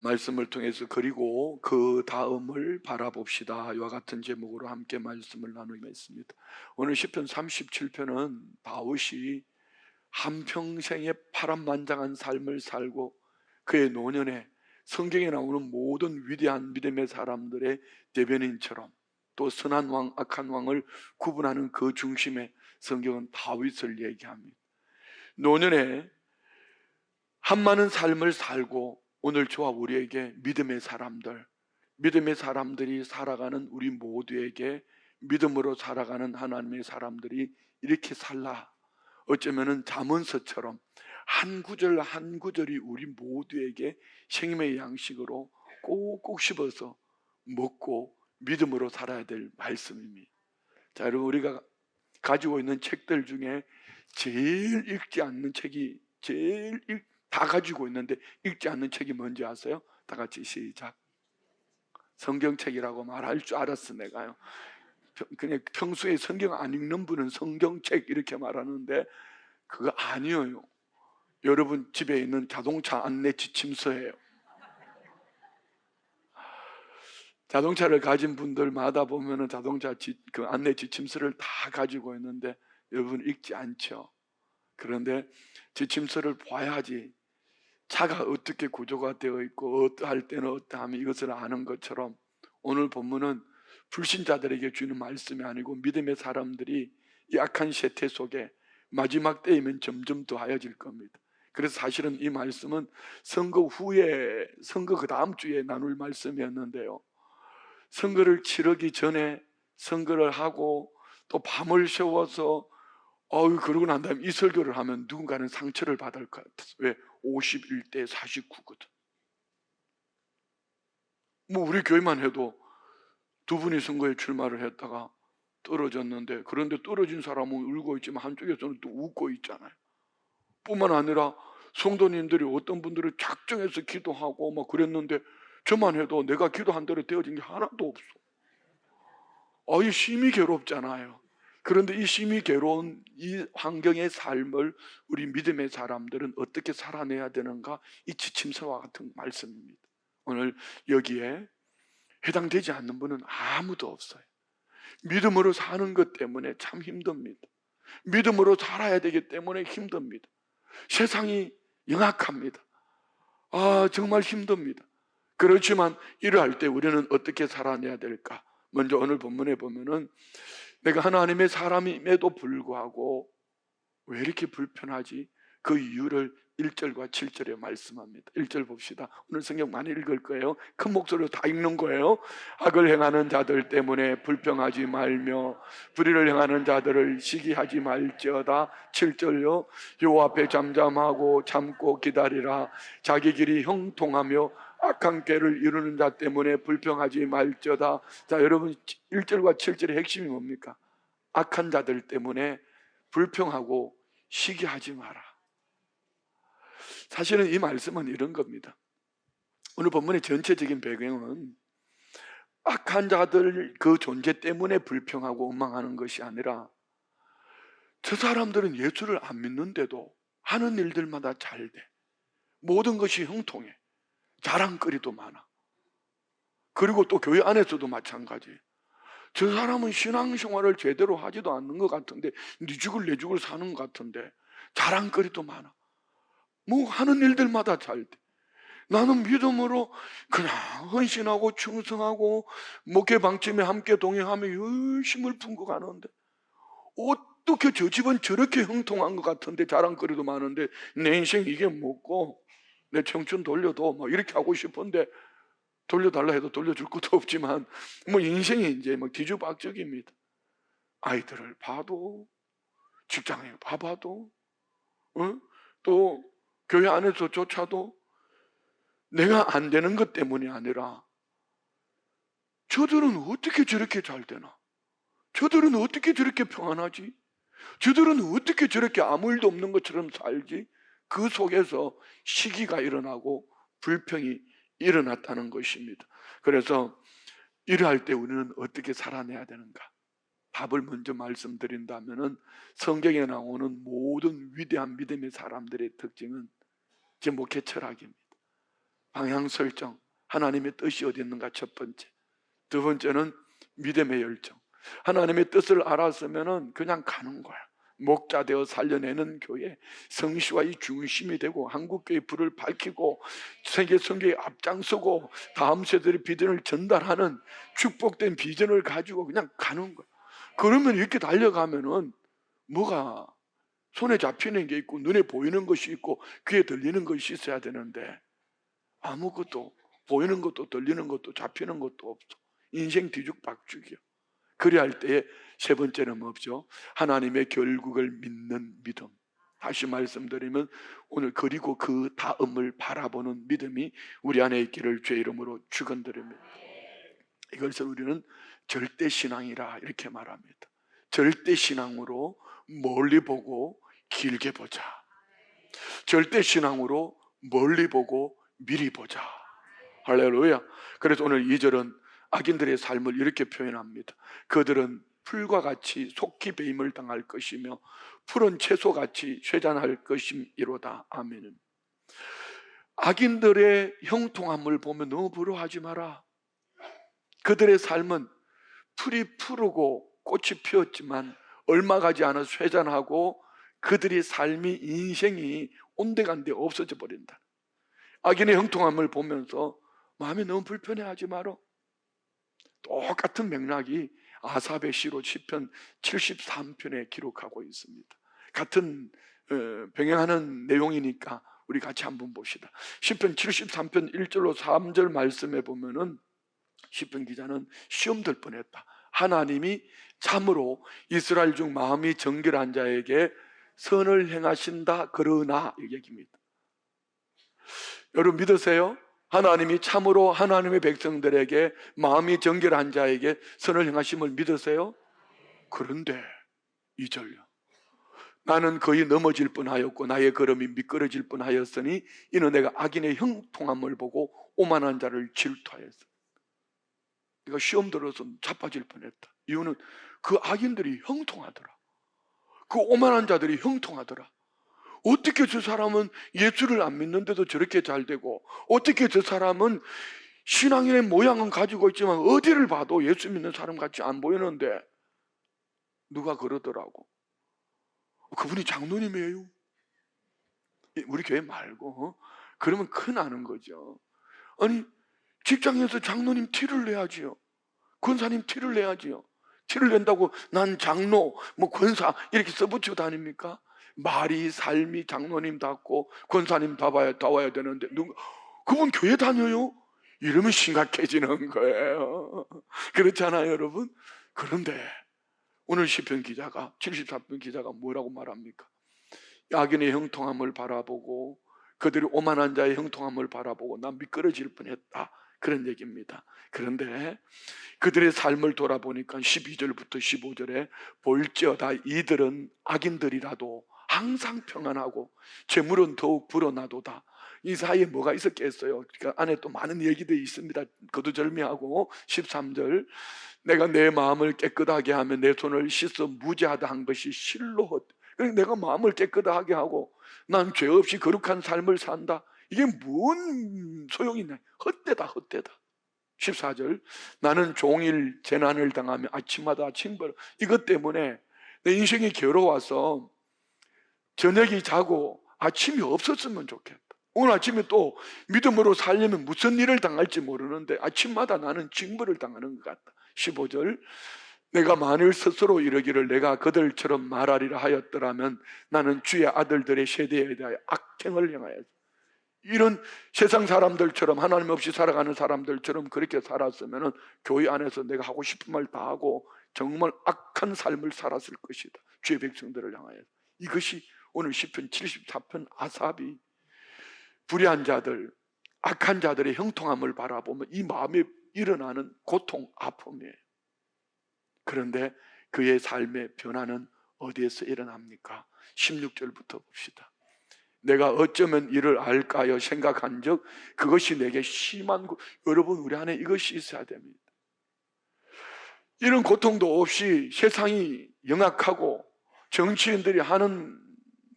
말씀을 통해서 그리고 그 다음을 바라봅시다. 이와 같은 제목으로 함께 말씀을 나누겠습니다. 오늘 시편 37편은 다윗이 한평생의 파란만장한 삶을 살고 그의 노년에 성경에 나오는 모든 위대한 믿음의 사람들의 대변인처럼 또 선한 왕, 악한 왕을 구분하는 그 중심에 성경은 다윗을 얘기합니다. 노년에 한많은 삶을 살고 오늘 저와 우리에게 믿음의 사람들이 살아가는 우리 모두에게 믿음으로 살아가는 하나님의 사람들이 이렇게 살라. 어쩌면은 잠언서처럼 한 구절 한 구절이 우리 모두에게 생명의 양식으로 꼭꼭 씹어서 먹고 믿음으로 살아야 될 말씀입니다. 자, 여러분, 우리가 가지고 있는 책들 중에 제일 읽지 않는 책이 다 가지고 있는데 읽지 않는 책이 뭔지 아세요? 다 같이 시작. 성경책이라고 말할 줄 알았어 내가요. 그냥 평소에 성경 안 읽는 분은 성경책 이렇게 말하는데 그거 아니에요. 여러분 집에 있는 자동차 안내 지침서예요. 자동차를 가진 분들마다 보면은 자동차 그 안내 지침서를 다 가지고 있는데 여러분 읽지 않죠. 그런데 지침서를 봐야지 차가 어떻게 구조가 되어 있고 어떠할 때는 어떠하면 이것을 아는 것처럼 오늘 본문은 불신자들에게 주는 말씀이 아니고 믿음의 사람들이 이 악한 세태 속에 마지막 때이면 점점 더하여질 겁니다. 그래서 사실은 이 말씀은 선거 후에, 선거 그 다음 주에 나눌 말씀이었는데요, 선거를 치르기 전에 선거를 하고 또 밤을 새워서 그러고 난 다음에 이 설교를 하면 누군가는 상처를 받을 것 같아서. 왜? 51대 49거든. 뭐 우리 교회만 해도 두 분이 선거에 출마를 했다가 떨어졌는데, 그런데 떨어진 사람은 울고 있지만 한쪽에서는 또 웃고 있잖아요. 뿐만 아니라 성도님들이 어떤 분들은 작정해서 기도하고 막 그랬는데 저만 해도 내가 기도한 대로 되어진 게 하나도 없어. 이 심히 괴롭잖아요. 그런데 이 심히 괴로운 이 환경의 삶을 우리 믿음의 사람들은 어떻게 살아내야 되는가? 이 지침서와 같은 말씀입니다. 오늘 여기에 해당되지 않는 분은 아무도 없어요. 믿음으로 사는 것 때문에 참 힘듭니다. 믿음으로 살아야 되기 때문에 힘듭니다. 세상이 영악합니다. 정말 힘듭니다. 그렇지만 이러할 때 우리는 어떻게 살아내야 될까? 먼저 오늘 본문에 보면은 내가 하나님의 사람임에도 불구하고 왜 이렇게 불편하지? 그 이유를 1절과 7절에 말씀합니다. 1절 봅시다. 오늘 성경 많이 읽을 거예요. 큰 목소리로 다 읽는 거예요. 악을 행하는 자들 때문에 불평하지 말며 불의를 행하는 자들을 시기하지 말지어다. 7절요. 여호와 앞에 잠잠하고 참고 기다리라. 자기 길이 형통하며 악한 꾀를 이루는 자 때문에 불평하지 말지어다. 자, 여러분 1절과 7절의 핵심이 뭡니까? 악한 자들 때문에 불평하고 시기하지 마라. 사실은 이 말씀은 이런 겁니다. 오늘 본문의 전체적인 배경은 악한 자들 그 존재 때문에 불평하고 원망하는 것이 아니라 저 사람들은 예수를 안 믿는데도 하는 일들마다 잘 돼. 모든 것이 형통해. 자랑거리도 많아. 그리고 또 교회 안에서도 마찬가지예요. 저 사람은 신앙생활을 제대로 하지도 않는 것 같은데 네 죽을 내 죽을 사는 것 같은데 자랑거리도 많아. 뭐 하는 일들마다 잘 돼. 나는 믿음으로 그냥 헌신하고 충성하고 목회 방침에 함께 동행하며 열심을 품고 가는데 어떻게 저 집은 저렇게 형통한 것 같은데 자랑거리도 많은데 내 인생 이게 뭐고 내 청춘 돌려도 뭐 이렇게 하고 싶은데 돌려달라 해도 돌려줄 것도 없지만 뭐 인생이 이제 뭐 뒤죽박죽입니다. 아이들을 봐도 직장에 봐봐도 또 교회 안에서조차도 내가 안 되는 것 때문이 아니라 저들은 어떻게 저렇게 잘 되나? 저들은 어떻게 저렇게 평안하지? 저들은 어떻게 저렇게 아무 일도 없는 것처럼 살지? 그 속에서 시기가 일어나고 불평이 일어났다는 것입니다. 그래서 이러할 때 우리는 어떻게 살아내야 되는가? 답을 먼저 말씀드린다면 성경에 나오는 모든 위대한 믿음의 사람들의 특징은 제 목회 철학입니다. 방향 설정, 하나님의 뜻이 어디 있는가 첫 번째. 두 번째는 믿음의 열정. 하나님의 뜻을 알았으면 그냥 가는 거야. 목자 되어 살려내는 교회, 성시와 이 중심이 되고 한국교회 불을 밝히고 세계 선교에 앞장서고 다음 세대의 비전을 전달하는 축복된 비전을 가지고 그냥 가는 거야. 그러면 이렇게 달려가면은 뭐가 손에 잡히는 게 있고 눈에 보이는 것이 있고 귀에 들리는 것이 있어야 되는데 아무것도 보이는 것도 들리는 것도 잡히는 것도 없어. 인생 뒤죽박죽이야. 그래야 할 때에 세 번째는 뭐죠? 하나님의 결국을 믿는 믿음. 다시 말씀드리면 오늘 그리고 그 다음을 바라보는 믿음이 우리 안에 있기를 주의 이름으로 축원드립니다. 이것을 우리는 절대신앙이라 이렇게 말합니다. 절대신앙으로 멀리 보고 길게 보자. 절대신앙으로 멀리 보고 미리 보자. 할렐루야. 그래서 오늘 2절은 악인들의 삶을 이렇게 표현합니다. 그들은 풀과 같이 속히 배임을 당할 것이며 푸른 채소같이 쇠잔할 것임이로다. 아멘. 악인들의 형통함을 보면 너무 부러워하지 마라. 그들의 삶은 풀이 푸르고 꽃이 피었지만 얼마 가지 않아 쇠잔하고 그들의 삶이 인생이 온데간데 없어져 버린다. 악인의 형통함을 보면서 마음이 너무 불편해하지 마라. 똑같은 맥락이 아삽의 시로 시편 73편에 기록하고 있습니다. 같은 병행하는 내용이니까 우리 같이 한번 봅시다. 시편 73편 1절로 3절 말씀에 보면은 시편 기자는 시험 들 뻔했다. 하나님이 참으로 이스라엘 중 마음이 정결한 자에게 선을 행하신다 그러나 이 얘기입니다. 여러분 믿으세요? 하나님이 참으로 하나님의 백성들에게 마음이 정결한 자에게 선을 행하심을 믿으세요? 그런데 2절요. 나는 거의 넘어질 뻔하였고 나의 걸음이 미끄러질 뻔하였으니 이는 내가 악인의 형통함을 보고 오만한 자를 질투하였어. 내가 시험 들어서 자빠질 뻔했다. 이유는 그 악인들이 형통하더라. 그 오만한 자들이 형통하더라. 어떻게 저 사람은 예수를 안 믿는데도 저렇게 잘 되고 어떻게 저 사람은 신앙인의 모양은 가지고 있지만 어디를 봐도 예수 믿는 사람 같이 안 보이는데 누가 그러더라고. 그분이 장로님이에요. 우리 교회 말고 그러면 큰 아는 거죠. 아니 직장에서 장로님 티를 내야지요. 권사님 티를 내야지요. 티를 낸다고 난 장로 뭐 권사 이렇게 써붙이고 다닙니까? 말이 삶이 장로님답고 권사님 다 와야 되는데 누가 그분 교회 다녀요? 이러면 심각해지는 거예요. 그렇잖아요 여러분. 그런데 오늘 시편 기자가 74편 기자가 뭐라고 말합니까? 악인의 형통함을 바라보고 그들이 오만한 자의 형통함을 바라보고 난 미끄러질 뻔했다 그런 얘기입니다. 그런데 그들의 삶을 돌아보니까 12절부터 15절에 볼지어다 이들은 악인들이라도 항상 평안하고 재물은 더욱 불어나도다. 이 사이에 뭐가 있었겠어요? 그러니까 안에 또 많은 얘기들이 있습니다. 거두절미하고 13절 내가 내 마음을 깨끗하게 하며 내 손을 씻어 무죄하다 한 것이 실로 그러니까 내가 마음을 깨끗하게 하고 난 죄 없이 거룩한 삶을 산다. 이게 뭔 소용이 있나? 헛되다 헛되다. 14절 나는 종일 재난을 당하며 아침마다 징벌 이것 때문에 내 인생이 괴로워서 저녁이 자고 아침이 없었으면 좋겠다. 오늘 아침에 또 믿음으로 살려면 무슨 일을 당할지 모르는데 아침마다 나는 징벌을 당하는 것 같다. 15절 내가 만일 스스로 이르기를 내가 그들처럼 말하리라 하였더라면 나는 주의 아들들의 세대에 대하여 악행을 행하였다. 이런 세상 사람들처럼 하나님 없이 살아가는 사람들처럼 그렇게 살았으면 교회 안에서 내가 하고 싶은 말 다 하고 정말 악한 삶을 살았을 것이다. 주의 백성들을 향하여. 이것이 오늘 시편 74편 아삽이 불의한 자들, 악한 자들의 형통함을 바라보면 이 마음에 일어나는 고통, 아픔이에요. 그런데 그의 삶의 변화는 어디에서 일어납니까? 16절부터 봅시다. 내가 어쩌면 이를 알까요? 생각한 적 그것이 내게 심한 여러분 우리 안에 이것이 있어야 됩니다. 이런 고통도 없이 세상이 영악하고 정치인들이 하는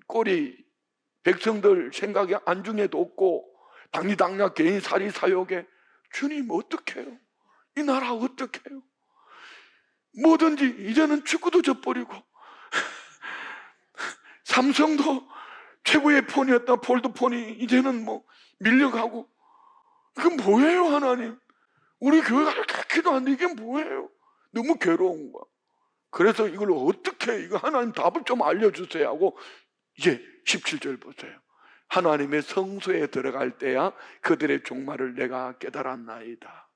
꼴이 백성들 생각에 안중에도 없고 당리당략 개인 살이 사욕에 주님 어떡해요? 이 나라 어떡해요? 뭐든지 이제는 축구도 져버리고 삼성도 최고의 폰이었다 폴드폰이 이제는 뭐 밀려가고, 그건 뭐예요? 하나님, 우리 교회가 그렇게도 안 돼. 이게 뭐예요? 너무 괴로운 거야. 그래서 이걸 어떻게, 이거 하나님 답을 좀 알려주세요 하고 이제 17절 보세요. 하나님의 성소에 들어갈 때야 그들의 종말을 내가 깨달았나이다.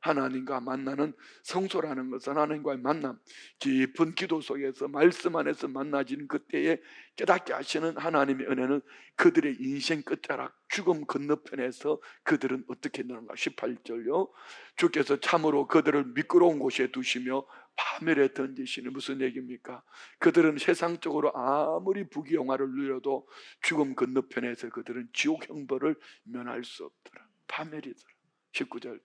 하나님과 만나는 성소라는 것은 하나님과의 만남, 깊은 기도 속에서 말씀 안에서 만나지는 그때에 깨닫게 하시는 하나님의 은혜는 그들의 인생 끝자락 죽음 건너편에서 그들은 어떻게 되는가. 18절요. 주께서 참으로 그들을 미끄러운 곳에 두시며 파멸에 던지시는, 무슨 얘기입니까? 그들은 세상적으로 아무리 부귀영화를 누려도 죽음 건너편에서 그들은 지옥 형벌을 면할 수 없더라. 파멸이더라. 19절.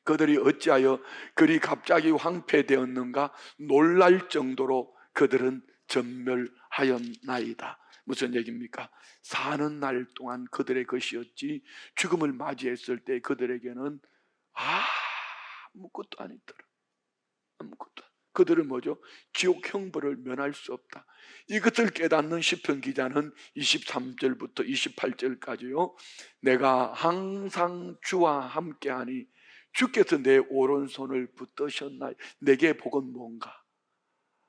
그들이 어찌하여 그리 갑자기 황폐되었는가 놀랄 정도로 그들은 전멸하였나이다. 무슨 얘기입니까? 사는 날 동안 그들의 것이었지 죽음을 맞이했을 때 그들에게는 아무것도 아니더라. 아무것도. 그들은 뭐죠? 지옥 형벌을 면할 수 없다. 이것을 깨닫는 시편 기자는 23절부터 28절까지요. 내가 항상 주와 함께하니 주께서 내 오른손을 붙드셨나이. 내게 복은 뭔가?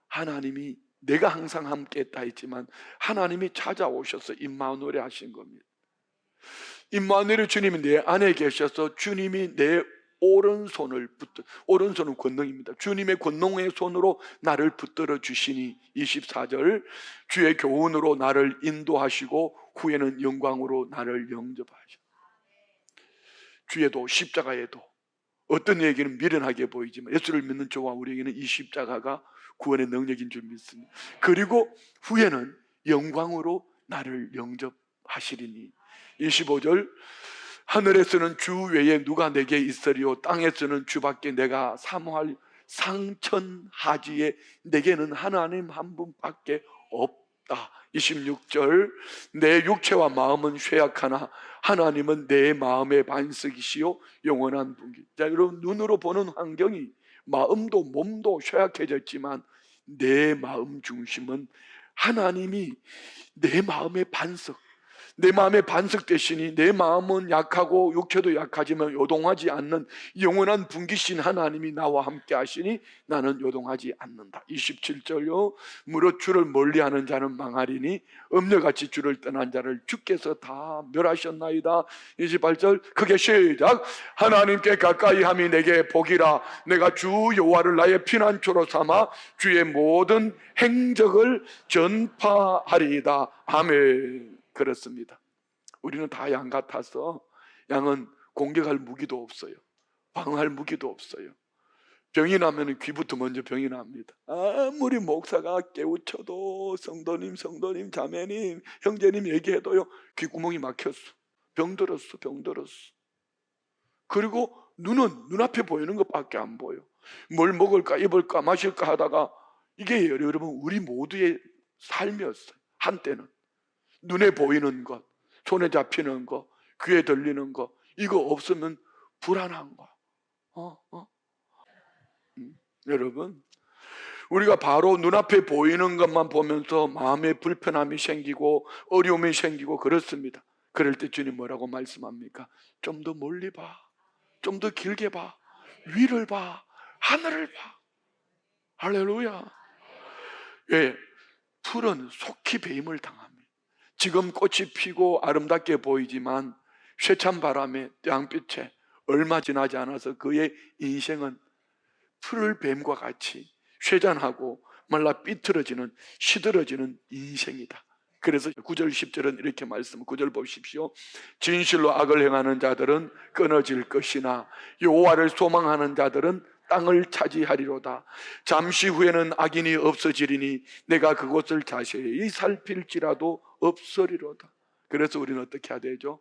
하나님이 내가 항상 함께 했다 했지만 하나님이 찾아오셔서 임마누엘이 하신 겁니다. 임마누엘 주님이 내 안에 계셔서 주님이 내 오른손을 오른손은 권능입니다. 주님의 권능의 손으로 나를 붙들어 주시니 24절. 주의 교훈으로 나를 인도하시고 후에는 영광으로 나를 영접하시고. 주에도 십자가에도 어떤 얘기는 미련하게 보이지만 예수를 믿는 저와 우리에게는 이 십자가가 구원의 능력인 줄 믿습니다. 그리고 후에는 영광으로 나를 영접하시리니. 25절. 하늘에서는 주 외에 누가 내게 있으리요 땅에서는 주밖에 내가 사모할 상천하지에 내게는 하나님 한 분밖에 없다. 26절. 내 육체와 마음은 쇠약하나 하나님은 내 마음의 반석이시요 영원한 분기. 자, 여러분, 눈으로 보는 환경이 마음도 몸도 쇠약해졌지만 내 마음 중심은 하나님이 내 마음의 반석, 내 마음의 반석 대신이 내 마음은 약하고 육체도 약하지만 요동하지 않는 영원한 분기신 하나님이 나와 함께 하시니 나는 요동하지 않는다. 27절요. 무릇 주를 멀리하는 자는 망하리니 음녀같이 주를 떠난 자를 주께서 다 멸하셨나이다. 28절. 그게 시작. 하나님께 가까이 함이 내게 복이라. 내가 주 여호와를 나의 피난처로 삼아 주의 모든 행적을 전파하리이다. 아멘. 그렇습니다. 우리는 다 양 같아서 양은 공격할 무기도 없어요. 방어할 무기도 없어요. 병이 나면 귀부터 먼저 병이 납니다. 아무리 목사가 깨우쳐도 성도님 자매님 형제님 얘기해도요 귓구멍이 막혔어. 병들었어. 그리고 눈은 눈앞에 보이는 것밖에 안 보여. 뭘 먹을까 입을까 마실까 하다가 이게 여러분 우리 모두의 삶이었어요. 한때는 눈에 보이는 것, 손에 잡히는 것, 귀에 들리는 것, 이거 없으면 불안한 거. 여러분, 우리가 바로 눈앞에 보이는 것만 보면서 마음에 불편함이 생기고 어려움이 생기고 그렇습니다. 그럴 때 주님 뭐라고 말씀합니까? 좀 더 멀리 봐, 좀 더 길게 봐, 위를 봐, 하늘을 봐. 할렐루야. 예, 풀은 속히 배임을 당합니다. 지금 꽃이 피고 아름답게 보이지만 쇠찬 바람에 태양빛에 얼마 지나지 않아서 그의 인생은 풀을 뱀과 같이 쇠잔하고 말라 삐뚤어지는 시들어지는 인생이다. 그래서 9절 10절은 이렇게 말씀, 9절 보십시오. 진실로 악을 행하는 자들은 끊어질 것이나 여호와를 소망하는 자들은 땅을 차지하리로다. 잠시 후에는 악인이 없어지리니 내가 그곳을 자세히 살필지라도 없으리로다. 그래서 우리는 어떻게 해야 되죠?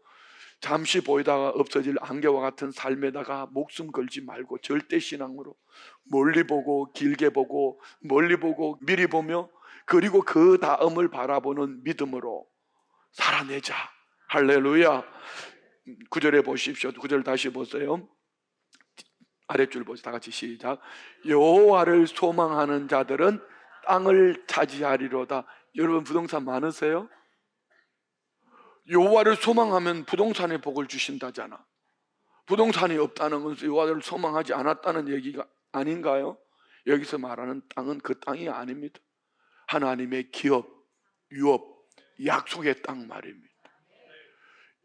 잠시 보이다가 없어질 안개와 같은 삶에다가 목숨 걸지 말고 절대 신앙으로 멀리 보고 길게 보고 멀리 보고 미리 보며 그리고 그 다음을 바라보는 믿음으로 살아내자. 할렐루야. 9절에 보십시오. 9절 다시 보세요. 아랫줄 보세요. 다 같이 시작. 여호와를 소망하는 자들은 땅을 차지하리로다. 여러분 부동산 많으세요? 여호와를 소망하면 부동산의 복을 주신다잖아. 부동산이 없다는 것은 여호와를 소망하지 않았다는 얘기가 아닌가요? 여기서 말하는 땅은 그 땅이 아닙니다. 하나님의 기업, 유업, 약속의 땅 말입니다.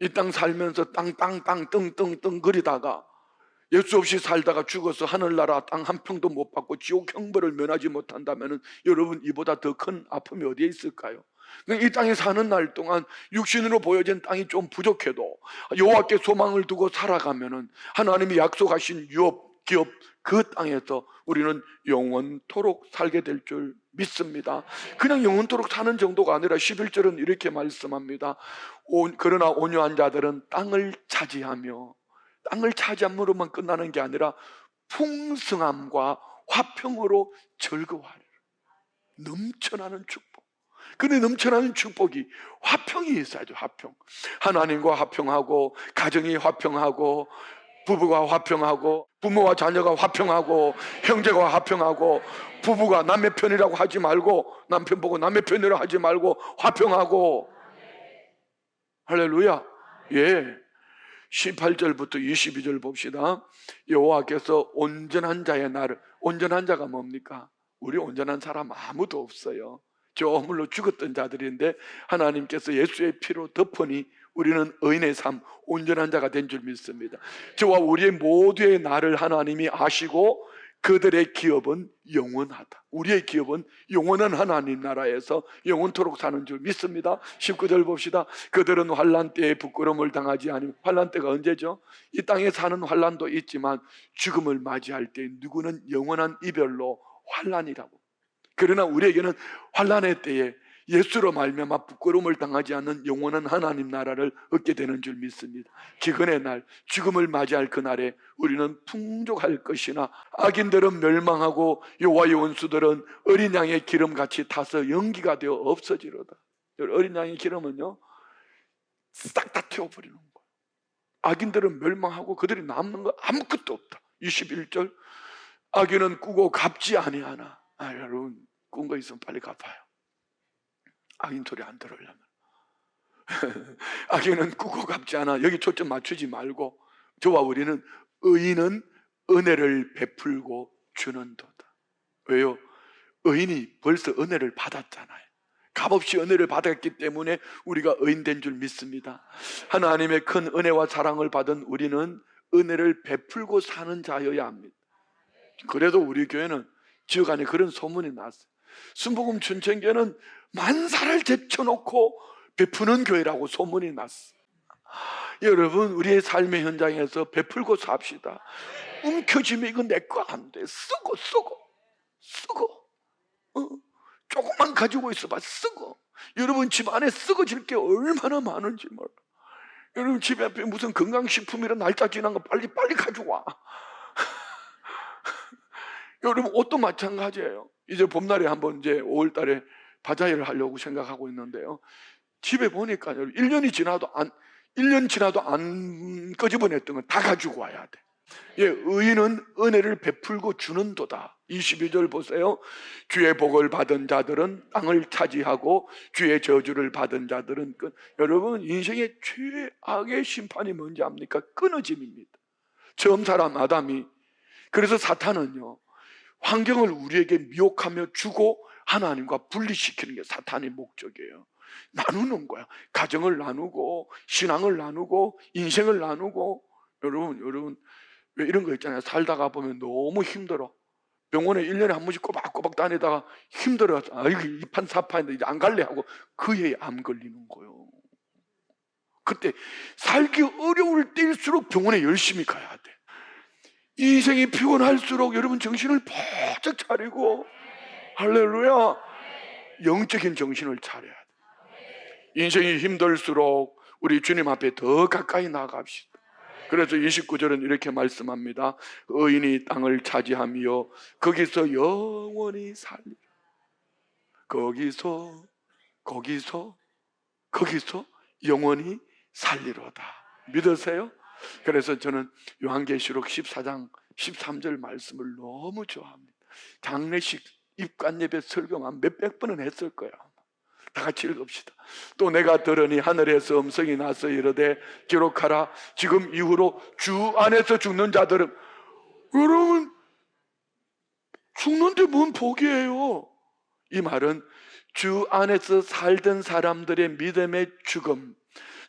이 땅 살면서 땅 거리다가 예수 없이 살다가 죽어서 하늘나라 땅 한 평도 못 받고 지옥 형벌을 면하지 못한다면 여러분 이보다 더 큰 아픔이 어디에 있을까요? 이 땅에 사는 날 동안 육신으로 보여진 땅이 좀 부족해도 여호와께 소망을 두고 살아가면 하나님이 약속하신 유업, 기업 그 땅에서 우리는 영원토록 살게 될 줄 믿습니다. 그냥 영원토록 사는 정도가 아니라 11절은 이렇게 말씀합니다. 그러나 온유한 자들은 땅을 차지하며, 땅을 차지함으로만 끝나는 게 아니라 풍성함과 화평으로 즐거워하리라. 넘쳐나는 축복. 근데 넘쳐나는 축복이 화평이 있어야죠. 화평. 하나님과 화평하고, 가정이 화평하고, 부부가 화평하고, 부모와 자녀가 화평하고, 형제가 화평하고, 부부가 남의 편이라고 하지 말고, 남편 보고 남의 편이라고 하지 말고 화평하고. 할렐루야. 예. 18절부터 22절 봅시다. 여호와께서 온전한 자의 날을, 온전한 자가 뭡니까? 우리 온전한 사람 아무도 없어요. 저 허물로 죽었던 자들인데 하나님께서 예수의 피로 덮으니 우리는 의인의 삶, 온전한 자가 된 줄 믿습니다. 저와 우리의 모두의 날을 하나님이 아시고 그들의 기업은 영원하다. 우리의 기업은 영원한 하나님 나라에서 영원토록 사는 줄 믿습니다. 19절 봅시다. 그들은 환난 때에 부끄러움을 당하지 않으며, 환난 때가 언제죠? 이 땅에 사는 환난도 있지만 죽음을 맞이할 때 누구는 영원한 이별로 환난이라고. 그러나 우리에게는 환난의 때에 예수로 말미암아 부끄러움을 당하지 않는 영원한 하나님 나라를 얻게 되는 줄 믿습니다. 기근의 날, 죽음을 맞이할 그날에 우리는 풍족할 것이나 악인들은 멸망하고 여호와의 원수들은 어린 양의 기름같이 타서 연기가 되어 없어지로다. 어린 양의 기름은요 싹 다 태워버리는 거예요. 악인들은 멸망하고 그들이 남는 거 아무것도 없다. 21절 악인은 꾸고 갚지 아니하나. 여러분 꾼 거 있으면 빨리 갚아요. 악인 소리 안 들으려면. 악인은 꾸고 갚지 않아. 여기 초점 맞추지 말고 저와 우리는 의인은 은혜를 베풀고 주는 도다. 왜요? 의인이 벌써 은혜를 받았잖아요. 값없이 은혜를 받았기 때문에 우리가 의인 된 줄 믿습니다. 하나님의 큰 은혜와 사랑을 받은 우리는 은혜를 베풀고 사는 자여야 합니다. 그래도 우리 교회는 지역 안에 그런 소문이 났어요. 순복음 춘천교회는 만사를 제쳐놓고 베푸는 교회라고 소문이 났어. 여러분 우리의 삶의 현장에서 베풀고 삽시다. 움켜쥐면 이거 내 거 안 돼. 쓰고 조금만 가지고 있어봐. 쓰고. 여러분 집 안에 쓰고질 게 얼마나 많은지 몰라. 여러분 집 앞에 무슨 건강식품이란 날짜 지난 거 빨리 가져와. 여러분 옷도 마찬가지예요. 이제 봄날에 한번 이제 5월 달에 바자회를 하려고 생각하고 있는데요. 집에 보니까 1년 지나도 안 끄집어냈던 건 다 가지고 와야 돼. 예, 의인은 은혜를 베풀고 주는 도다. 22절 보세요. 주의 복을 받은 자들은 땅을 차지하고 주의 저주를 받은 자들은 여러분 인생의 최악의 심판이 뭔지 압니까? 끊어짐입니다. 처음 사람 아담이. 그래서 사탄은요 환경을 우리에게 미혹하며 주고 하나님과 분리시키는 게 사탄의 목적이에요. 나누는 거야. 가정을 나누고 신앙을 나누고 인생을 나누고. 여러분 왜 이런 거 있잖아요. 살다가 보면 너무 힘들어. 병원에 1년에 한 번씩 꼬박꼬박 다니다가 힘들어서 이거 이판사판인데 이제 안 갈래 하고 그 해에 암 걸리는 거예요. 그때 살기 어려울 때일수록 병원에 열심히 가야 돼. 인생이 피곤할수록 여러분 정신을 바짝 차리고, 할렐루야, 영적인 정신을 차려야 돼. 인생이 힘들수록 우리 주님 앞에 더 가까이 나아갑시다. 그래서 29절은 이렇게 말씀합니다. 의인이 땅을 차지하며 거기서 영원히 살리라. 거기서 영원히 살리로다. 믿으세요? 그래서 저는 요한계시록 14장 13절 말씀을 너무 좋아합니다. 장례식 입관 예배 설교만 몇백 번은 했을 거야. 다 같이 읽읍시다. 또 내가 들으니 하늘에서 음성이 나서 이르되 기록하라. 지금 이후로 주 안에서 죽는 자들은, 여러분 죽는데 뭔 복이에요? 이 말은 주 안에서 살던 사람들의 믿음의 죽음,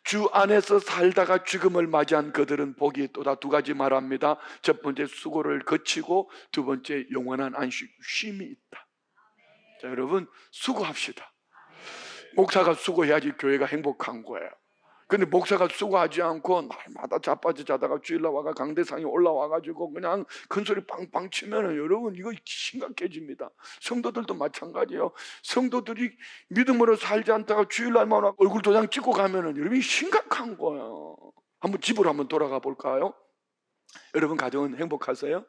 주 안에서 살다가 죽음을 맞이한 그들은 복이 있도다. 두 가지 말합니다. 첫 번째, 수고를 거치고, 두 번째, 영원한 안식, 쉼이 있다. 자, 여러분 수고합시다. 목사가 수고해야지 교회가 행복한 거예요. 근데 목사가 수고하지 않고 날마다 자빠져 자다가 주일날 와가 강대상에 올라와가지고 그냥 큰소리 빵빵 치면은 여러분 이거 심각해집니다. 성도들도 마찬가지예요. 성도들이 믿음으로 살지 않다가 주일날만 얼굴 도장 찍고 가면은 여러분이 심각한 거예요. 한번 집으로 한번 돌아가 볼까요? 여러분 가정은 행복하세요?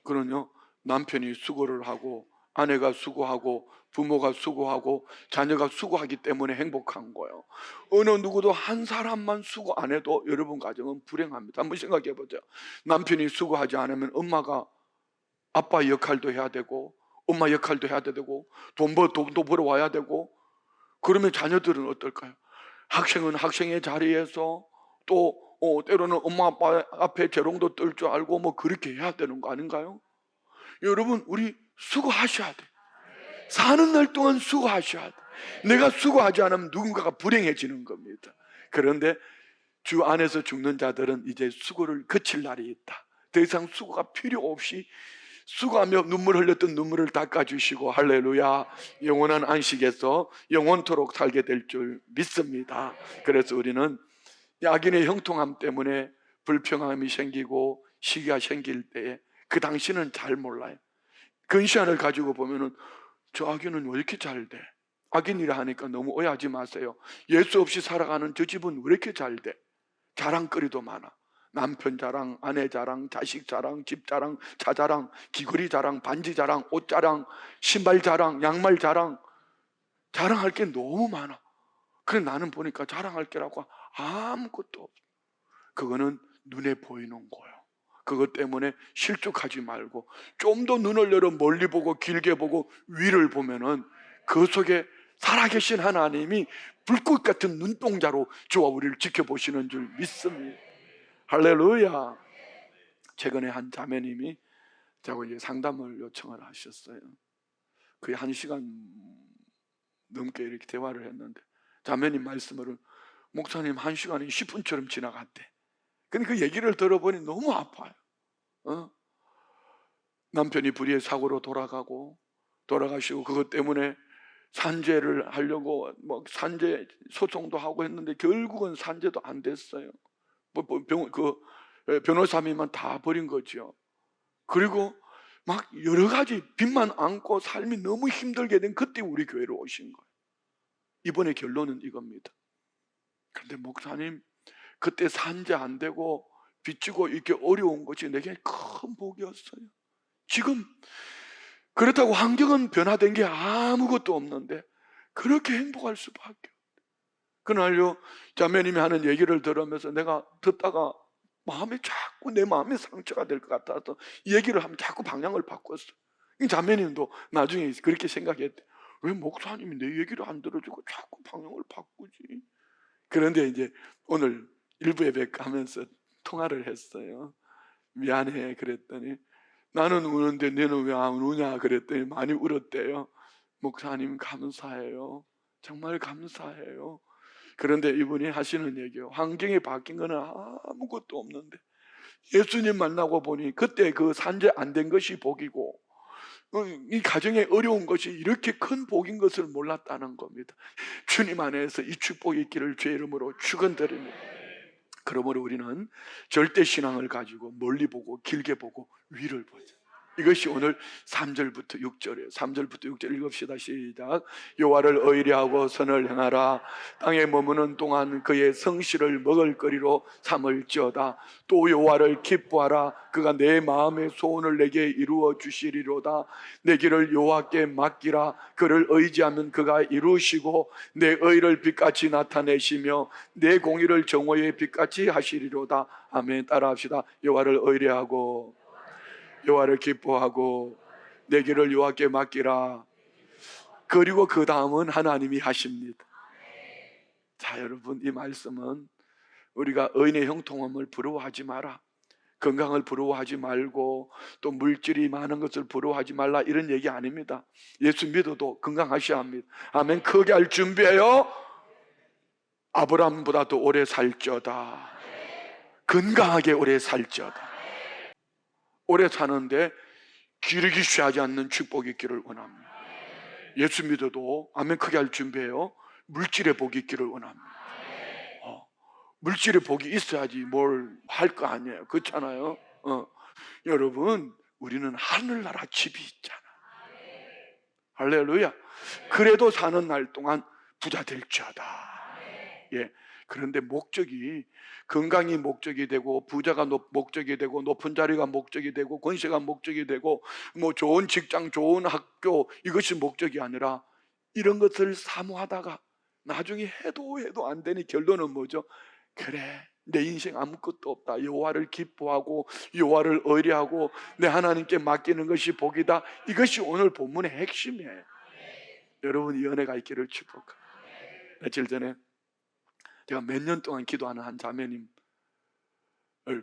그럼요. 남편이 수고를 하고 아내가 수고하고 부모가 수고하고 자녀가 수고하기 때문에 행복한 거예요. 어느 누구도 한 사람만 수고 안 해도 여러분 가정은 불행합니다. 한번 생각해 보죠. 남편이 수고하지 않으면 엄마가 아빠 역할도 해야 되고 엄마 역할도 해야 되고 돈도 벌어와야 되고, 그러면 자녀들은 어떨까요? 학생은 학생의 자리에서 또 때로는 엄마 아빠 앞에 재롱도 떨 줄 알고 뭐 그렇게 해야 되는 거 아닌가요? 여러분 우리 수고하셔야 돼. 사는 날 동안 수고하셔야 돼. 내가 수고하지 않으면 누군가가 불행해지는 겁니다. 그런데 주 안에서 죽는 자들은 이제 수고를 그칠 날이 있다. 더 이상 수고가 필요 없이 수고하며 눈물 흘렸던 눈물을 닦아주시고 할렐루야, 영원한 안식에서 영원토록 살게 될 줄 믿습니다. 그래서 우리는 악인의 형통함 때문에 불평함이 생기고 시기가 생길 때에 그 당시는 잘 몰라요. 근시안을 가지고 보면은 저 악인은 왜 이렇게 잘 돼? 악인이라 하니까 너무 오해하지 마세요. 예수 없이 살아가는 저 집은 왜 이렇게 잘 돼? 자랑거리도 많아. 남편 자랑, 아내 자랑, 자식 자랑, 집 자랑, 차 자랑, 귀걸이 자랑, 반지 자랑, 옷 자랑, 신발 자랑, 양말 자랑. 자랑할 게 너무 많아. 그래 나는 보니까 자랑할 게라고 아무것도 없어. 그거는 눈에 보이는 거예요. 그것 때문에 실족하지 말고 좀 더 눈을 열어 멀리 보고 길게 보고 위를 보면은 그 속에 살아계신 하나님이 불꽃 같은 눈동자로 저와 우리를 지켜보시는 줄 믿습니다. 할렐루야. 최근에 한 자매님이 저하고 이제 상담을 요청을 하셨어요. 거의 1시간 넘게 이렇게 대화를 했는데 자매님 말씀으로 목사님 1시간이 10분처럼 지나갔대. 근데 그 얘기를 들어보니 너무 아파요. 남편이 불의의 사고로 돌아가시고 그것 때문에 산재를 하려고 뭐 산재 소송도 하고 했는데 결국은 산재도 안 됐어요. 변호사님만 다 버린 거죠. 그리고 막 여러 가지 빚만 안고 삶이 너무 힘들게 된 그때 우리 교회로 오신 거예요. 이번에 결론은 이겁니다. 그런데 목사님 그때 산재 안 되고 빚지고 이렇게 어려운 것이 내게 큰 복이었어요. 지금 그렇다고 환경은 변화된 게 아무것도 없는데 그렇게 행복할 수밖에 없어요. 그날요 자매님이 하는 얘기를 들으면서 내가 듣다가 자꾸 내 마음에 상처가 될 것 같아서 이 얘기를 하면 자꾸 방향을 바꿨어요. 이 자매님도 나중에 그렇게 생각했대. 왜 목사님이 내 얘기를 안 들어주고 자꾸 방향을 바꾸지? 그런데 이제 오늘 일부 예배 가면서 통화를 했어요. 미안해 그랬더니 나는 우는데 너는 왜 안 우냐 그랬더니 많이 울었대요. 목사님 감사해요. 정말 감사해요. 그런데 이분이 하시는 얘기예요. 환경이 바뀐 거는 아무것도 없는데 예수님 만나고 보니 그때 그 산재 안 된 것이 복이고 이 가정에 어려운 것이 이렇게 큰 복인 것을 몰랐다는 겁니다. 주님 안에서 이 축복이 있기를 주의 이름으로 축원드립니다. 그러므로 우리는 절대 신앙을 가지고 멀리 보고 길게 보고 위를 보자. 이것이 오늘 3절부터 6절이에요. 3절부터 6절 읽읍시다. 시작. 여호와를 의뢰하고 선을 행하라. 땅에 머무는 동안 그의 성실을 먹을거리로 삼을지어다. 또 여호와를 기뻐하라. 그가 내 마음의 소원을 내게 이루어 주시리로다. 내 길을 여호와께 맡기라. 그를 의지하면 그가 이루시고 내 의를 빛같이 나타내시며 내 공의를 정오의 빛같이 하시리로다. 아멘. 따라합시다. 여호와를 의뢰하고 여호와를 기뻐하고 내 길을 여호와께 맡기라. 그리고 그 다음은 하나님이 하십니다. 자, 여러분, 이 말씀은 우리가 의인의 형통함을 부러워하지 마라, 건강을 부러워하지 말고 또 물질이 많은 것을 부러워하지 말라, 이런 얘기 아닙니다. 예수 믿어도 건강하셔야 합니다. 아멘. 크게 할 준비해요. 아브라함보다도 오래 살지어다. 건강하게 오래 살지어다. 오래 사는데 기르기 쉬하지 않는 축복이 있기를 원합니다. 예수 믿어도 아멘 크게 할 준비해요. 물질의 복이 있기를 원합니다. 물질의 복이 있어야지 뭘 할 거 아니에요. 그렇잖아요. 여러분, 우리는 하늘나라 집이 있잖아. 할렐루야. 그래도 사는 날 동안 부자 될지어다. 예. 그런데 목적이, 건강이 목적이 되고 부자가 목적이 되고 높은 자리가 목적이 되고 권세가 목적이 되고 뭐 좋은 직장, 좋은 학교, 이것이 목적이 아니라 이런 것을 사모하다가 나중에 해도 안 되니 결론은 뭐죠? 그래, 내 인생 아무것도 없다. 여호와를 기뻐하고 여호와를 의뢰하고 내 하나님께 맡기는 것이 복이다. 이것이 오늘 본문의 핵심이에요. 여러분, 이 은혜가 있기를 축복합니다. 며칠 전에 제가 몇 년 동안 기도하는 한 자매님을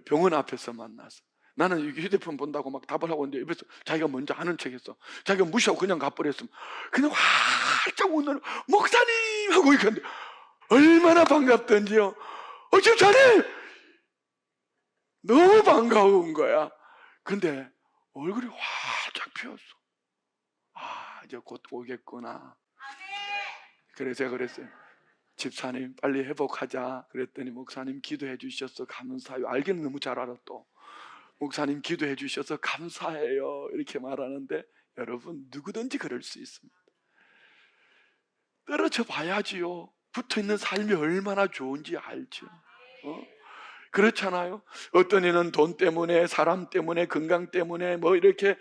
병원 앞에서 만나서, 나는 휴대폰 본다고 막 답을 하고 있는데 옆에서 자기가 먼저 하는 척했어. 자기가 무시하고 그냥 가버렸으면 그냥 활짝 웃는 목사님 하고 이렇게 하는데 얼마나 반갑던지요. 지금 자네 너무 반가운 거야. 근데 얼굴이 활짝 피었어. 이제 곧 오겠구나. 그래서 제가 그랬어요. 집사님 빨리 회복하자. 그랬더니 목사님 기도해 주셔서 감사해요. 알기는 너무 잘 알아. 또 목사님 기도해 주셔서 감사해요 이렇게 말하는데, 여러분, 누구든지 그럴 수 있습니다. 떨어져 봐야지요. 붙어있는 삶이 얼마나 좋은지 알죠. 그렇잖아요. 어떤 이는 돈 때문에, 사람 때문에, 건강 때문에 뭐 이렇게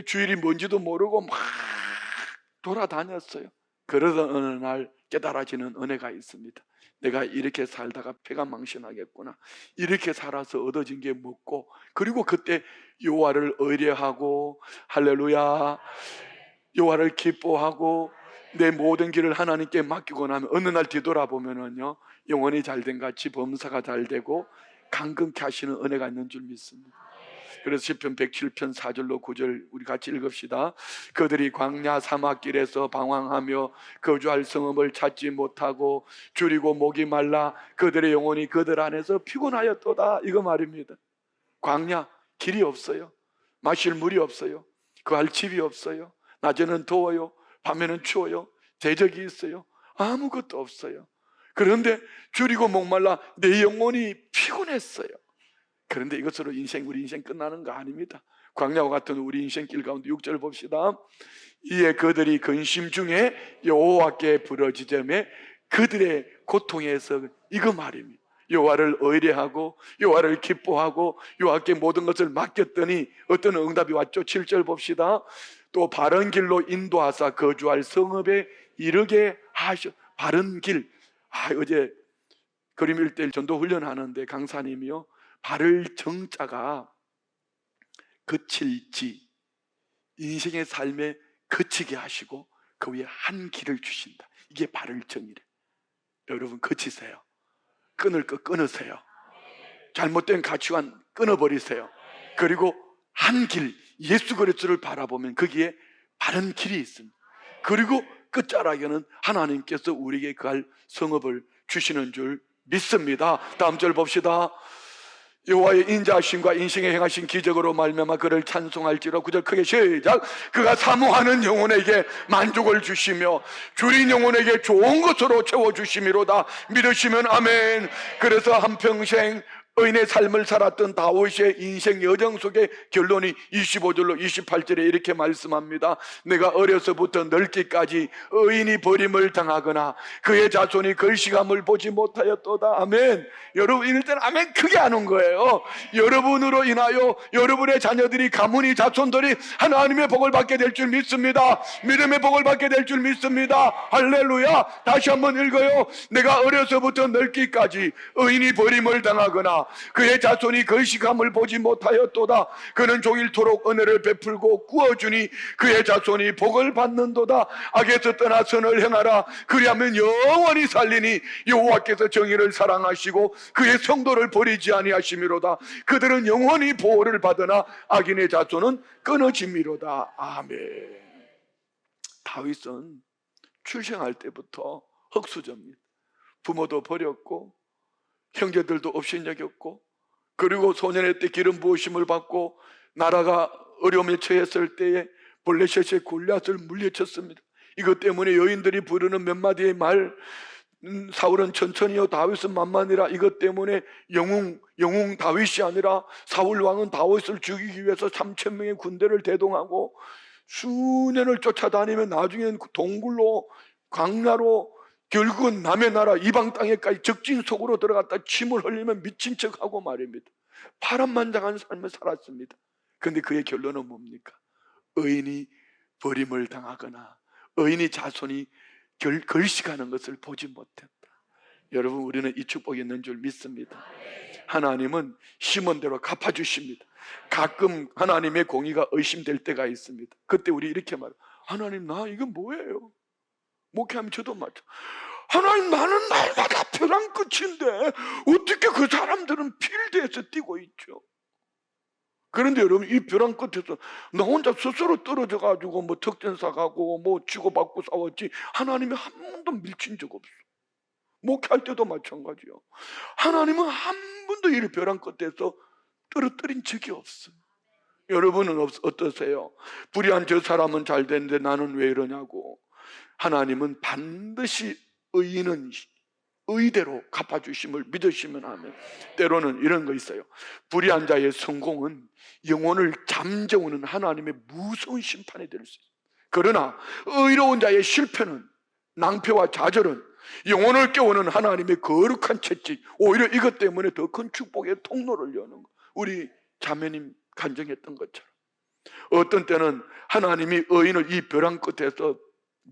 주일이 뭔지도 모르고 막 돌아다녔어요. 그러던 어느 날 깨달아지는 은혜가 있습니다. 내가 이렇게 살다가 폐가 망신하겠구나. 이렇게 살아서 얻어진 게 뭐고, 그리고 그때 여호와를 의뢰하고 할렐루야, 여호와를 기뻐하고 내 모든 길을 하나님께 맡기고 나면 어느 날 뒤돌아보면은요, 영혼이 잘된 같이 범사가 잘되고 강건케 하시는 은혜가 있는 줄 믿습니다. 그래서 시편 107편 4절로 9절 우리 같이 읽읍시다. 그들이 광야 사막길에서 방황하며 거주할 성읍을 찾지 못하고 줄이고 목이 말라 그들의 영혼이 그들 안에서 피곤하였도다. 이거 말입니다. 광야, 길이 없어요. 마실 물이 없어요. 거할 집이 없어요. 낮에는 더워요. 밤에는 추워요. 대적이 있어요. 아무것도 없어요. 그런데 줄이고 목말라 내 영혼이 피곤했어요. 그런데 이것으로 우리 인생 끝나는 거 아닙니다. 광야와 같은 우리 인생길 가운데 6절 봅시다. 이에 그들이 근심 중에 여호와께 부르짖으며 그들의 고통에서, 이거 말입니다. 여호와를 의뢰하고 여호와를 기뻐하고 여호와께 모든 것을 맡겼더니 어떤 응답이 왔죠? 7절 봅시다. 또 바른 길로 인도하사 거주할 성읍에 이르게 하셔. 바른 길. 어제 그림 일대 전도 훈련하는데 강사님이요, 바를 정자가 거칠지, 인생의 삶에 거치게 하시고 그 위에 한 길을 주신다. 이게 바를 정이래. 여러분, 거치세요. 끊을 거 끊으세요. 잘못된 가치관 끊어버리세요. 그리고 한 길, 예수 그리스도를 바라보면 거기에 바른 길이 있습니다. 그리고 끝자락에는 하나님께서 우리에게 갈 성읍을 주시는 줄 믿습니다. 다음 절 봅시다. 여호와의 인자하심과 인생에 행하신 기적으로 말미암아 그를 찬송할지로. 9절 크게 시작. 그가 사모하는 영혼에게 만족을 주시며 줄인 영혼에게 좋은 것으로 채워주심이로다. 믿으시면 아멘. 그래서 한평생 의인의 삶을 살았던 다윗의 인생 여정 속의 결론이 25절로 28절에 이렇게 말씀합니다. 내가 어려서부터 늙기까지 의인이 버림을 당하거나 그의 자손이 걸시감을 보지 못하였도다. 아멘. 여러분 이럴 때는 아멘 크게 하는 거예요. 여러분으로 인하여 여러분의 자녀들이, 가문이, 자손들이 하나님의 복을 받게 될 줄 믿습니다. 믿음의 복을 받게 될 줄 믿습니다. 할렐루야. 다시 한번 읽어요. 내가 어려서부터 늙기까지 의인이 버림을 당하거나 그의 자손이 걸시감을 보지 못하였도다. 그는 종일토록 은혜를 베풀고 구워주니 그의 자손이 복을 받는도다. 악에서 떠나 선을 행하라. 그리하면 영원히 살리니 여호와께서 정의를 사랑하시고 그의 성도를 버리지 아니하심이로다. 그들은 영원히 보호를 받으나 악인의 자손은 끊어짐이로다. 아멘. 다윗은 출생할 때부터 흙수저입니다. 부모도 버렸고 형제들도 업신여겼고, 그리고 소년의 때 기름 부으심을 받고 나라가 어려움에 처했을 때에 블레셋의 골리앗을 물리쳤습니다. 이것 때문에 여인들이 부르는 몇 마디의 말, 사울은 천천히요 다윗은 만만이라, 이것 때문에 영웅 다윗이 아니라 사울 왕은 다윗을 죽이기 위해서 3,000명의 군대를 대동하고 수년을 쫓아다니면 나중엔 동굴로, 광야로, 결국은 남의 나라 이방 땅에까지 적진 속으로 들어갔다 침을 흘리면 미친 척하고 말입니다. 파란만장한 삶을 살았습니다. 그런데 그의 결론은 뭡니까? 의인이 버림을 당하거나 의인이 자손이 걸식하는 것을 보지 못했다. 여러분, 우리는 이 축복이 있는 줄 믿습니다. 하나님은 심은 대로 갚아주십니다. 가끔 하나님의 공의가 의심될 때가 있습니다. 그때 우리 이렇게 말해요. 하나님, 나 이건 뭐예요? 목회하면 저도 맞죠. 하나님, 나는 날마다 벼랑 끝인데 어떻게 그 사람들은 필드에서 뛰고 있죠? 그런데 여러분, 이 벼랑 끝에서 나 혼자 스스로 떨어져 가지고 뭐 특전사 가고 뭐 치고받고 싸웠지, 하나님이 한 번도 밀친 적 없어. 목회할 때도 마찬가지요. 하나님은 한 번도 이 벼랑 끝에서 떨어뜨린 적이 없어요. 여러분은 어떠세요? 불의한 저 사람은 잘 됐는데 나는 왜 이러냐고. 하나님은 반드시 의인은 의대로 갚아주심을 믿으시면 하면, 때로는 이런 거 있어요. 불의한 자의 성공은 영혼을 잠재우는 하나님의 무서운 심판이 될 수 있어요. 그러나 의로운 자의 실패는, 낭패와 좌절은 영혼을 깨우는 하나님의 거룩한 채찍, 오히려 이것 때문에 더 큰 축복의 통로를 여는 거. 우리 자매님 간증했던 것처럼 어떤 때는 하나님이 의인을 이 벼랑 끝에서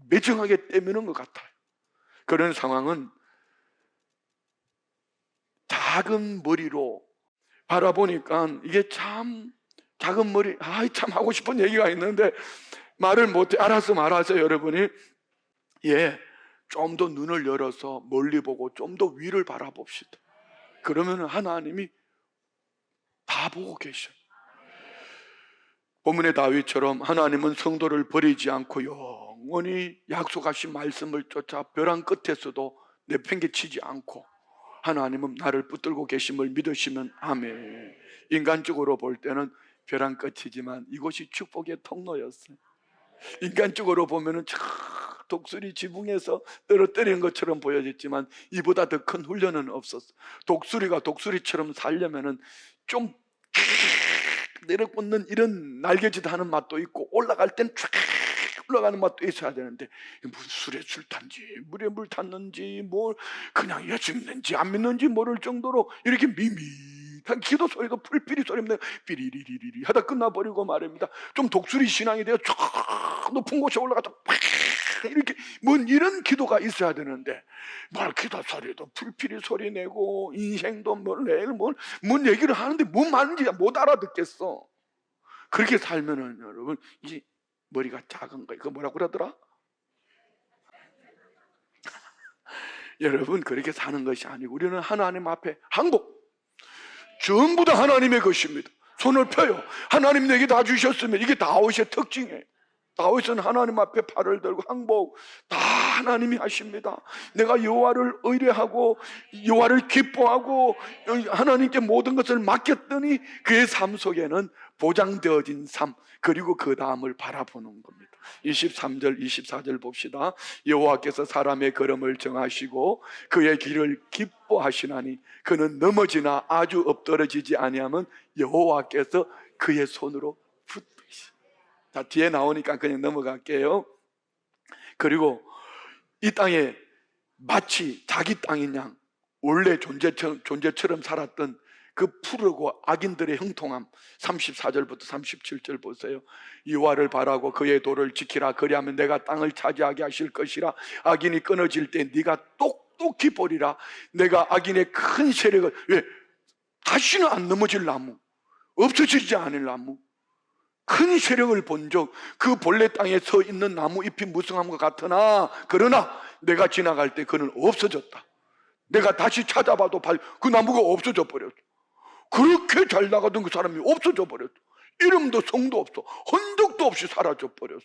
매정하게 떼미는 것 같아요. 그런 상황은 작은 머리로 바라보니까 이게 참 작은 머리, 참 하고 싶은 얘기가 있는데 말을 못해. 알아서 말하세요, 여러분이. 좀 더 눈을 열어서 멀리 보고 좀 더 위를 바라봅시다. 그러면 하나님이 다 보고 계셔요. 본문의 다윗처럼 하나님은 성도를 버리지 않고 영원히 약속하신 말씀을 쫓아 벼랑 끝에서도 내팽개치지 않고 하나님은 나를 붙들고 계심을 믿으시면 아멘. 인간적으로 볼 때는 벼랑 끝이지만 이곳이 축복의 통로였어요. 인간적으로 보면은 독수리 지붕에서 떨어뜨리는 것처럼 보여졌지만 이보다 더 큰 훈련은 없었어. 독수리가 독수리처럼 살려면은 좀 내려꽂는 이런 날개짓 하는 맛도 있고 올라갈 땐 쫙 올라가는 맛도 있어야 되는데, 무슨 술에 술 탄지 물에 물 탔는지 뭐 그냥 예수 믿는지 안 믿는지 모를 정도로 이렇게 밋밋한 기도 소리도 풀피리 소리입니다. 삐리리리리 하다 끝나버리고 말입니다. 좀 독수리 신앙이 되어 쫙 높은 곳에 올라가서 이렇게 뭔 이런 기도가 있어야 되는데, 말 기도 소리도 풀피리 소리 내고 인생도 뭔 얘기를 하는데 뭔 말인지 못 알아듣겠어. 그렇게 살면은 여러분 이 머리가 작은 거예요. 그거 뭐라고 그러더라? 여러분, 그렇게 사는 것이 아니고 우리는 하나님 앞에 항복, 전부 다 하나님의 것입니다. 손을 펴요. 하나님 내게 다 주셨으면. 이게 다윗의 특징이에요. 다윗은 하나님 앞에 팔을 들고 항복, 다 하나님이 하십니다. 내가 여호와를 의뢰하고 여호와를 기뻐하고 하나님께 모든 것을 맡겼더니 그의 삶 속에는 보장되어진 삶, 그리고 그 다음을 바라보는 겁니다. 23절 24절 봅시다. 여호와께서 사람의 걸음을 정하시고 그의 길을 기뻐하시나니 그는 넘어지나 아주 엎드러지지 아니하면 여호와께서 그의 손으로 붙드시. 자, 뒤에 나오니까 그냥 넘어갈게요. 그리고 이 땅에 마치 자기 땅인 양 원래 존재처럼 살았던 그 푸르고 악인들의 형통함, 34절부터 37절 보세요. 여호와를 바라고 그의 도를 지키라. 그리하면 내가 땅을 차지하게 하실 것이라. 악인이 끊어질 때 네가 똑똑히 보리라. 내가 악인의 큰 세력을, 왜? 다시는 안 넘어질 나무, 없어지지 않을 나무, 큰 세력을 본 적, 그 본래 땅에 서 있는 나무 잎이 무성함과 같으나 그러나 내가 지나갈 때 그는 없어졌다. 내가 다시 찾아봐도 그 나무가 없어져 버렸어. 그렇게 잘 나가던 그 사람이 없어져 버렸어. 이름도 성도 없어. 흔적도 없이 사라져 버렸어.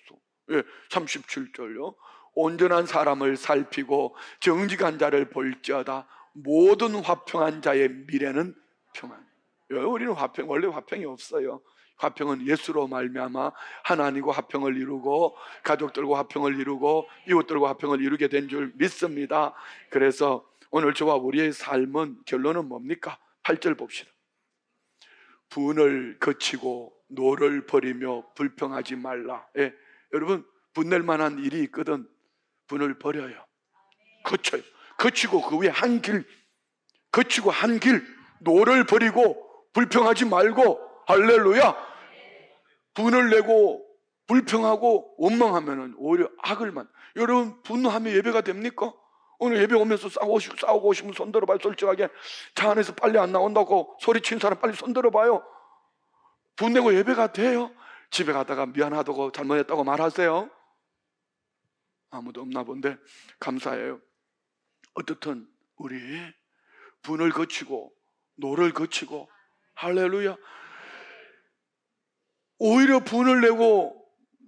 예, 37절요. 온전한 사람을 살피고 정직한 자를 볼지어다. 모든 화평한 자의 미래는 평안. 우리는 원래 화평이 없어요. 화평은 예수로 말미암아 하나님과 화평을 이루고 가족들과 화평을 이루고 이웃들과 화평을 이루게 된 줄 믿습니다. 그래서 오늘 저와 우리의 삶은 결론은 뭡니까? 8절 봅시다. 분을 거치고 노를 버리며 불평하지 말라. 예, 여러분 분낼 만한 일이 있거든 분을 버려요. 거쳐요. 거치고 그 위에 한 길, 거치고 한 길, 노를 버리고 불평하지 말고. 할렐루야. 분을 내고 불평하고 원망하면 오히려 악을 여러분 분노하면 예배가 됩니까? 오늘 예배 오면서 싸우고 오시면 손 들어봐요. 솔직하게 차 안에서 빨리 안 나온다고 소리치는 사람 빨리 손 들어봐요. 분내고 예배가 돼요? 집에 가다가 미안하다고 잘못했다고 말하세요? 아무도 없나 본데 감사해요. 어떻든 우리 분을 거치고 노를 거치고 할렐루야. 오히려 분을 내고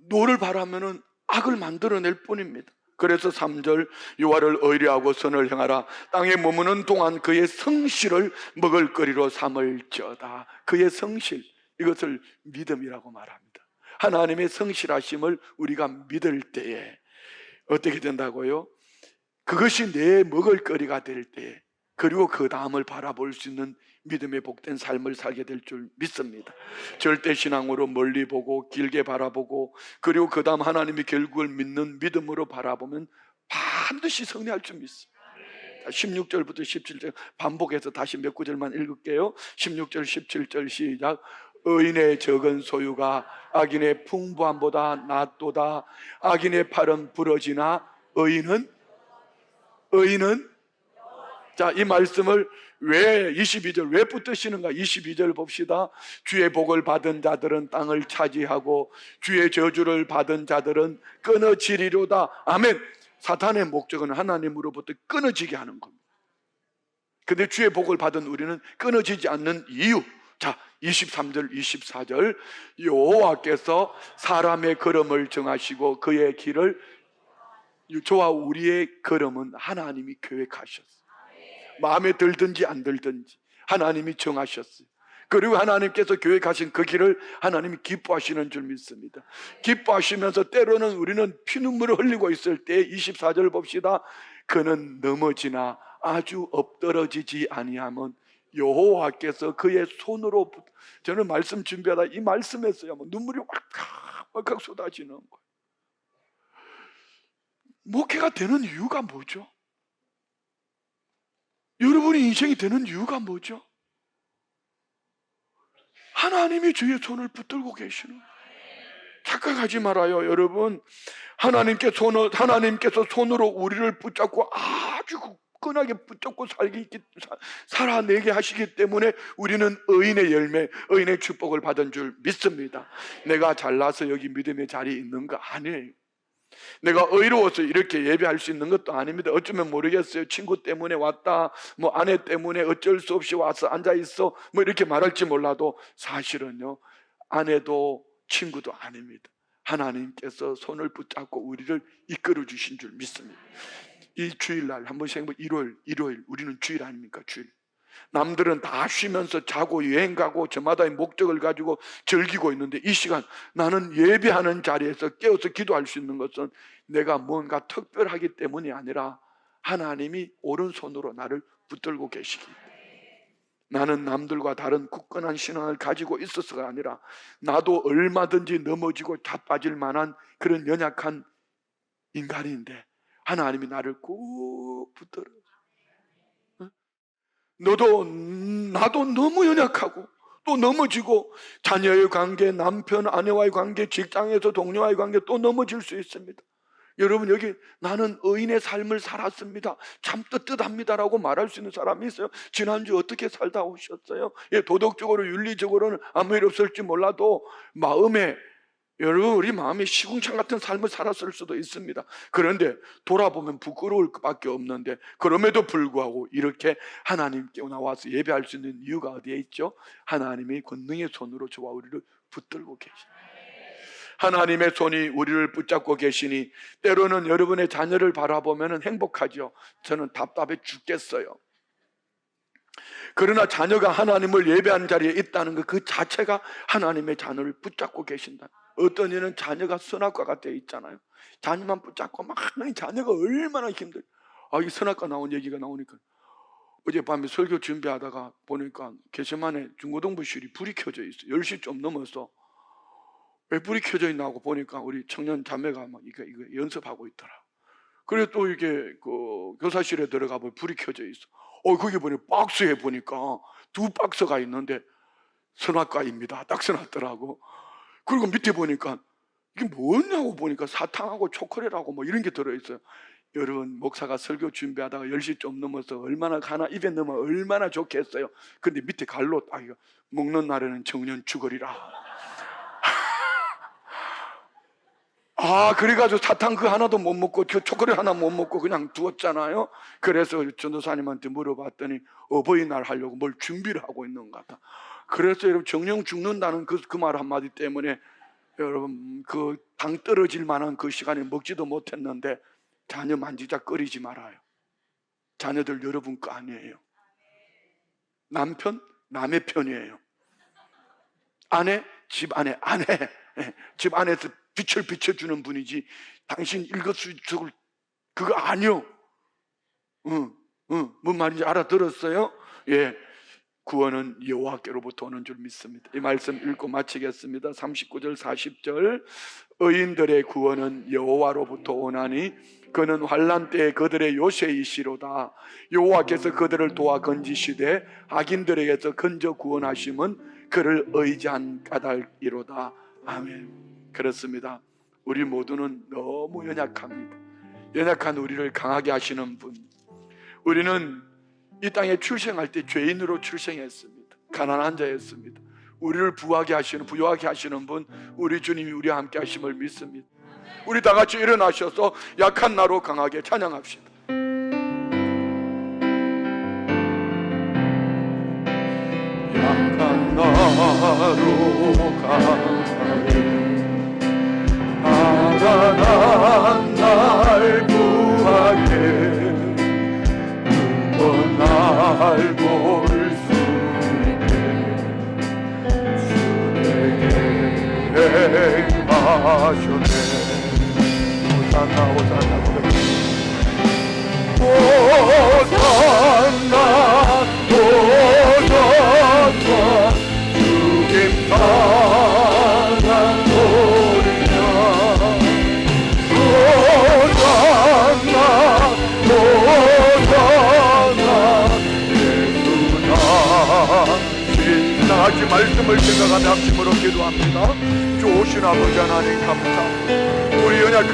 노를 바라면은 악을 만들어낼 뿐입니다. 그래서 3절 여호와를 의뢰하고 선을 행하라. 땅에 머무는 동안 그의 성실을 먹을거리로 삼을지어다. 그의 성실, 이것을 믿음이라고 말합니다. 하나님의 성실하심을 우리가 믿을 때에 어떻게 된다고요? 그것이 내 먹을거리가 될 때에, 그리고 그 다음을 바라볼 수 있는 믿음의 복된 삶을 살게 될 줄 믿습니다. 절대신앙으로 멀리 보고 길게 바라보고 그리고 그 다음 하나님의 결국을 믿는 믿음으로 바라보면 반드시 승리할 줄 믿습니다. 16절부터 17절 반복해서 다시 몇 구절만 읽을게요. 16절 17절 시작. 의인의 적은 소유가 악인의 풍부함보다 낫도다. 악인의 팔은 부러지나 의인은 자, 이 말씀을 왜 22절 왜 붙드시는가? 22절 봅시다. 주의 복을 받은 자들은 땅을 차지하고 주의 저주를 받은 자들은 끊어지리로다. 아멘. 사탄의 목적은 하나님으로부터 끊어지게 하는 겁니다. 근데 주의 복을 받은 우리는 끊어지지 않는 이유. 자, 23절 24절 여호와께서 사람의 걸음을 정하시고 그의 길을, 저와 우리의 걸음은 하나님이 계획하셨어요. 마음에 들든지 안 들든지 하나님이 정하셨어요. 그리고 하나님께서 계획하신 그 길을 하나님이 기뻐하시는 줄 믿습니다. 기뻐하시면서 때로는 우리는 피눈물을 흘리고 있을 때 24절 봅시다. 그는 넘어지나 아주 엎드러지지 아니하면 여호와께서 그의 손으로, 저는 말씀 준비하다 이 말씀에서야 눈물이 왈칵 쏟아지는 거예요. 목회가 되는 이유가 뭐죠? 여러분이 인생이 되는 이유가 뭐죠? 하나님이 주의 손을 붙들고 계시는, 착각하지 말아요. 여러분, 하나님께서 손으로 우리를 붙잡고 아주 끈하게 붙잡고 살아내게 하시기 때문에 우리는 의인의 열매, 의인의 축복을 받은 줄 믿습니다. 내가 잘나서 여기 믿음의 자리에 있는 거 아니에요. 내가 의로워서 이렇게 예배할 수 있는 것도 아닙니다. 어쩌면 모르겠어요. 친구 때문에 왔다, 뭐 아내 때문에 어쩔 수 없이 와서 앉아있어, 뭐 이렇게 말할지 몰라도 사실은요, 아내도 친구도 아닙니다. 하나님께서 손을 붙잡고 우리를 이끌어 주신 줄 믿습니다. 이 주일날 한 번씩 일요일 우리는 주일 아닙니까? 주일. 남들은 다 쉬면서 자고 여행 가고 저마다의 목적을 가지고 즐기고 있는데 이 시간 나는 예배하는 자리에서 깨어서 기도할 수 있는 것은 내가 뭔가 특별하기 때문이 아니라 하나님이 오른손으로 나를 붙들고 계시기 때문에, 나는 남들과 다른 굳건한 신앙을 가지고 있어서가 아니라 나도 얼마든지 넘어지고 자빠질 만한 그런 연약한 인간인데 하나님이 나를 꾹 붙들어. 나도 너무 연약하고 또 넘어지고 자녀의 관계, 남편, 아내와의 관계, 직장에서 동료와의 관계 또 넘어질 수 있습니다. 여러분, 여기 나는 의인의 삶을 살았습니다, 참 떳떳합니다라고 말할 수 있는 사람이 있어요? 지난주 어떻게 살다 오셨어요? 예, 도덕적으로 윤리적으로는 아무 일 없을지 몰라도 마음에, 여러분, 우리 마음에 시궁창 같은 삶을 살았을 수도 있습니다. 그런데 돌아보면 부끄러울 밖에 없는데 그럼에도 불구하고 이렇게 하나님께 나와서 예배할 수 있는 이유가 어디에 있죠? 하나님의 권능의 손으로 저와 우리를 붙들고 계십니다. 하나님의 손이 우리를 붙잡고 계시니 때로는 여러분의 자녀를 바라보면 행복하죠. 저는 답답해 죽겠어요. 그러나 자녀가 하나님을 예배하는 자리에 있다는 것 그 자체가 하나님의 자녀를 붙잡고 계신다. 어떤 이는 자녀가 선악과가 되어 있잖아요. 자녀만 붙잡고 막 자녀가 얼마나 힘들어요. 이 선악과 나온 얘기가 나오니까 어젯밤에 설교 준비하다가 보니까 게세마네 중고등부실이 불이 켜져 있어요. 10시 좀 넘어서. 왜 불이 켜져 있나 하고 보니까 우리 청년 자매가 막 이거 연습하고 있더라. 그래 또 이게 그 교사실에 들어가 보니 불이 켜져 있어. 거기 보니 박스에 보니까 2박스가 있는데 선악과입니다. 딱 써놨더라고. 그리고 밑에 보니까 이게 뭐냐고 보니까 사탕하고 초콜릿하고 뭐 이런 게 들어있어요. 여러분, 목사가 설교 준비하다가 10시 좀 넘어서 얼마나 가나 입에 넣으면 얼마나 좋겠어요. 근데 밑에 갈로 딱 이거 먹는 날에는 정년 죽으리라. 그래가지고 사탕 그 하나도 못 먹고 그 초콜릿 하나 못 먹고 그냥 두었잖아요. 그래서 전도사님한테 물어봤더니 어버이날 하려고 뭘 준비를 하고 있는 것 같다. 그래서 여러분, 정령 죽는다는 그 말 한마디 때문에 여러분, 그 당 떨어질 만한 그 시간에 먹지도 못했는데 자녀 만지작거리지 말아요. 자녀들 여러분 거 아니에요. 남편 남의 편이에요. 아내 집 안에 아내 집 안에서 빛을 비춰주는 분이지 당신 일거수일투족을 그거 아니요. 뭔 말인지 알아들었어요? 예, 구원은 여호와께로부터 오는 줄 믿습니다. 이 말씀 읽고 마치겠습니다. 39절 40절 의인들의 구원은 여호와로부터 오나니 그는 환난 때에 그들의 요새이시로다. 여호와께서 그들을 도와 건지시되 악인들에게서 건져 구원하심은 그를 의지한 까닭이로다. 아멘. 그렇습니다. 우리 모두는 너무 연약합니다. 연약한 우리를 강하게 하시는 분. 우리는 이 땅에 출생할 때 죄인으로 출생했습니다. 가난한 자였습니다. 우리를 부하게 하시는, 부유하게 하시는 분, 우리 주님이 우리와 함께 하심을 믿습니다. 우리 다 같이 일어나셔서 약한 나로 강하게 찬양합시다. 약한 나로 강하게 가난한 날 구하게 두 번 날 볼 수 있게 주에게 행하셨네. 호산나 호산나 호산나 호산나 주님 사랑 다같이 말씀을 생각하며 합심으로 기도합니다. 좋으신 아버지 하나님 감사합니다. 우리 연약한